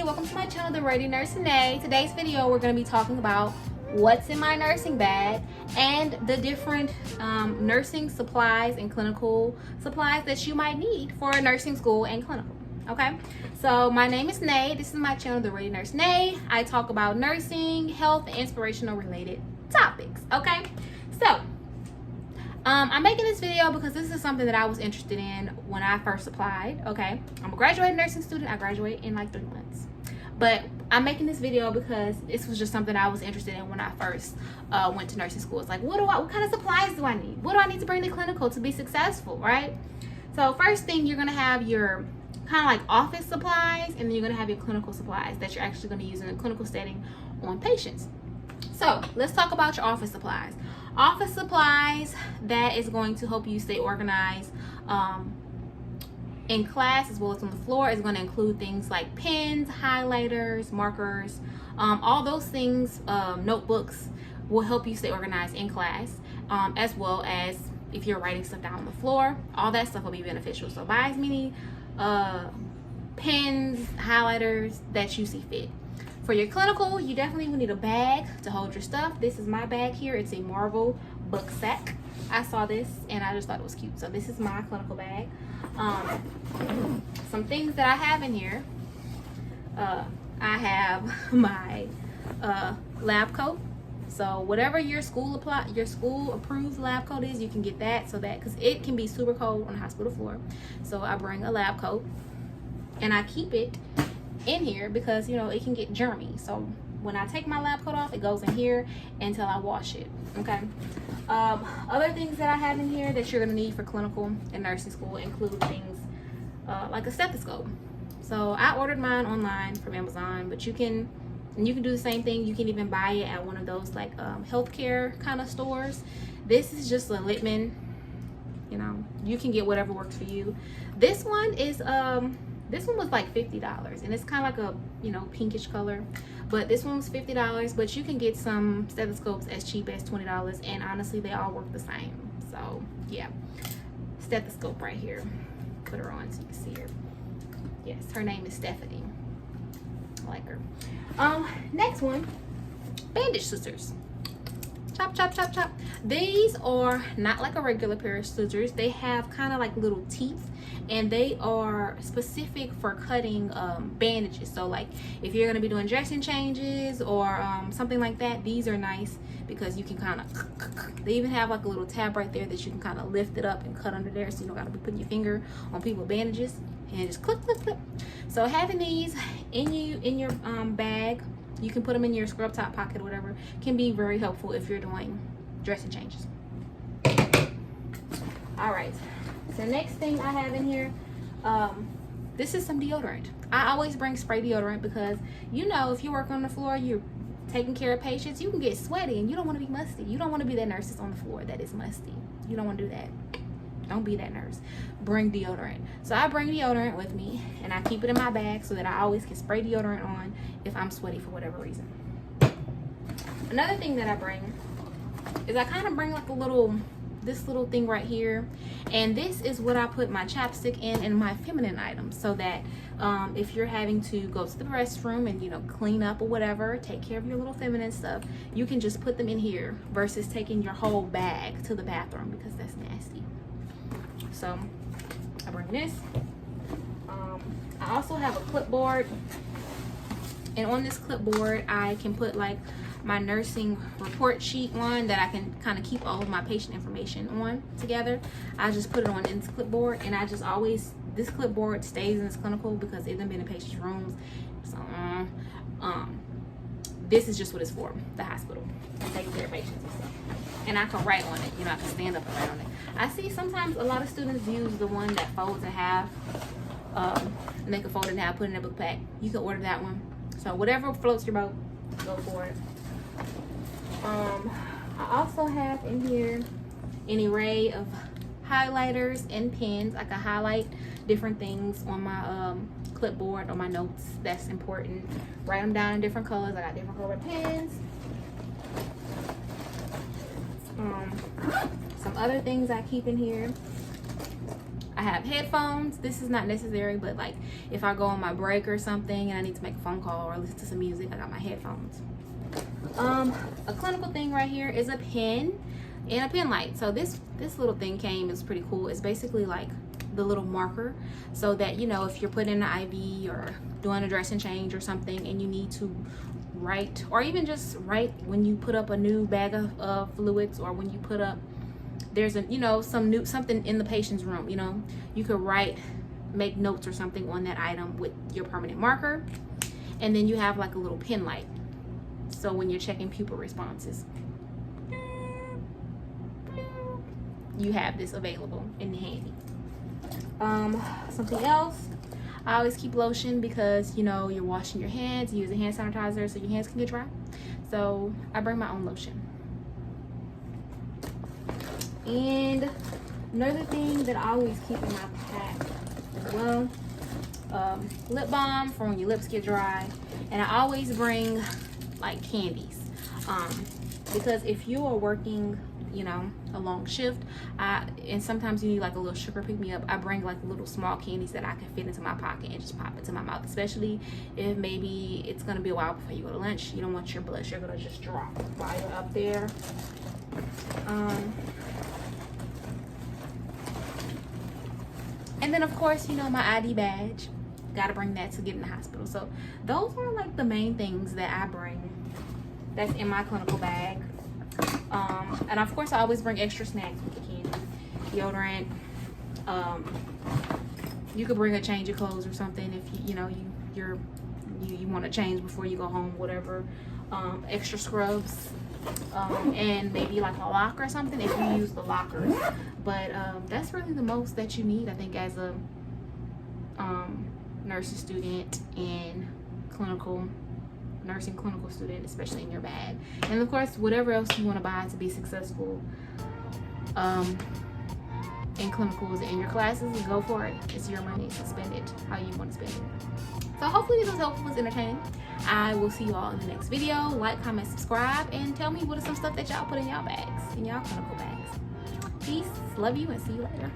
welcome to my channel, The Radiant Nurse Nay. Today's video, we're going to be talking about what's in my nursing bag and the different nursing supplies and clinical supplies that you might need for a nursing school and clinical. Okay, so my name is Nay. This is my channel, The Radiant Nurse Nay. I talk about nursing, health, and inspirational related topics. Okay, so I'm making this video because this is something that I was interested in when I first applied. Okay, I'm a graduated nursing student. I graduate in like 3 months, but I'm making this video because this was just something I was interested in when I first went to nursing school. It's like, what kind of supplies do I need? What do I need to bring to clinical to be successful, right? So first thing, you're gonna have your kind of like office supplies, and then you're gonna have your clinical supplies that you're actually gonna use in a clinical setting on patients. So let's talk about your office supplies. Office supplies, that is going to help you stay organized in class as well as on the floor. Is going to include things like pens, highlighters, markers, all those things. Notebooks will help you stay organized in class, as well as if you're writing stuff down on the floor. All that stuff will be beneficial. So buy as many pens, highlighters that you see fit. For your clinical, you definitely will need a bag to hold your stuff. This is my bag here. It's a Marvel book sack. I saw this and I just thought it was cute. So this is my clinical bag. Some things that I have in here. I have my lab coat. So whatever your school approved lab coat is, you can get that, so that, because it can be super cold on the hospital floor. So I bring a lab coat and I keep it in here because, you know, it can get germy. So when I take my lab coat off, it goes in here until I wash it. Okay. Other things that I have in here that you're gonna need for clinical and nursing school include things like a stethoscope. So I ordered mine online from Amazon, but you can do the same thing. You can even buy it at one of those like healthcare kind of stores. This is just a Littman. You know, you can get whatever works for you. This one is this one was like $50, and it's kind of like a, you know, pinkish color, but this one was $50. But you can get some stethoscopes as cheap as $20, and honestly they all work the same. So yeah, stethoscope right here. Put her on so you can see her. Yes, her name is Stephanie. I like her. Next one, bandage scissors. Chop, chop, chop, chop. These are not like a regular pair of scissors. They have kind of like little teeth, and they are specific for cutting bandages. So like if you're going to be doing dressing changes or something like that, these are nice because you can kind of, they even have like a little tab right there that you can kind of lift it up and cut under there, so you don't got to be putting your finger on people's bandages, and just click, click, click. So having these in your bag, you can put them in your scrub top pocket or whatever, can be very helpful if you're doing dressing changes. All right, so next thing I have in here, this is some deodorant. I always bring spray deodorant because, you know, if you work on the floor, you're taking care of patients, you can get sweaty and you don't want to be musty. You don't want to be that nurse that's on the floor that is musty. You don't want to do that. Don't be that nurse. Bring deodorant. So I bring deodorant with me, and I keep it in my bag so that I always can spray deodorant on if I'm sweaty for whatever reason. Another thing that I bring is I kind of bring like this little thing right here, and this is what I put my chapstick in and my feminine items, so that if you're having to go to the restroom and, you know, clean up or whatever, take care of your little feminine stuff, you can just put them in here versus taking your whole bag to the bathroom, because that's nasty. So I bring this. I also have a clipboard, and on this clipboard I can put like my nursing report sheet one that I can kind of keep all of my patient information on together. I just put it on this clipboard, and I just always, this clipboard stays in this clinical because it's been in patients' rooms. So this is just what it's for, the hospital, taking care of patients and stuff. And I can write on it, you know, I can stand up and write on it. I see sometimes a lot of students use the one that folds in half, and they can fold it in half, put it in a book pack. You can order that one. So whatever floats your boat, go for it. I also have in here an array of highlighters and pens. I can highlight different things on my clipboard or my notes. That's important. Write them down in different colors. I got different color pens. Some other things I keep in here. I have headphones. This is not necessary, but like if I go on my break or something and I need to make a phone call or listen to some music, I got my headphones. A clinical thing right here is a pen and a pen light. So this little thing is pretty cool. It's basically like the little marker, so that, you know, if you're putting in an IV or doing a dressing change or something and you need to write, or even just write when you put up a new bag of fluids, or when you put up, there's a, you know, something in the patient's room, you know, you could make notes or something on that item with your permanent marker. And then you have like a little pen light, so when you're checking pupil responses, you have this available and handy. Something else, I always keep lotion, because, you know, you're washing your hands, using hand sanitizer, so your hands can get dry. So I bring my own lotion. And another thing that I always keep in my pack as well, lip balm for when your lips get dry. And I always bring like candies, because if you are working, you know, a long shift, and sometimes you need like a little sugar pick me up, I bring like little small candies that I can fit into my pocket and just pop into my mouth, especially if maybe it's gonna be a while before you go to lunch. You don't want your blood sugar to just drop while you're up there. And then of course, you know, my ID badge, gotta bring that to get in the hospital. So those are like the main things that I bring that's in my clinical bag. And of course I always bring extra snacks with the candy, deodorant. You could bring a change of clothes or something if you know you want to change before you go home, whatever. Extra scrubs, and maybe like a lock or something if you use the lockers. But that's really the most that you need, I think, as a nursing student and nursing clinical student, especially in your bag. And of course, whatever else you want to buy to be successful in clinicals and in your classes, go for it. It's your money, so spend it how you want to spend it. So hopefully this was helpful, was entertaining. I will see you all in the next video. Like, comment, subscribe, and tell me what is some stuff that y'all put in y'all bags, in y'all clinical bags. Peace, love you, and see you later.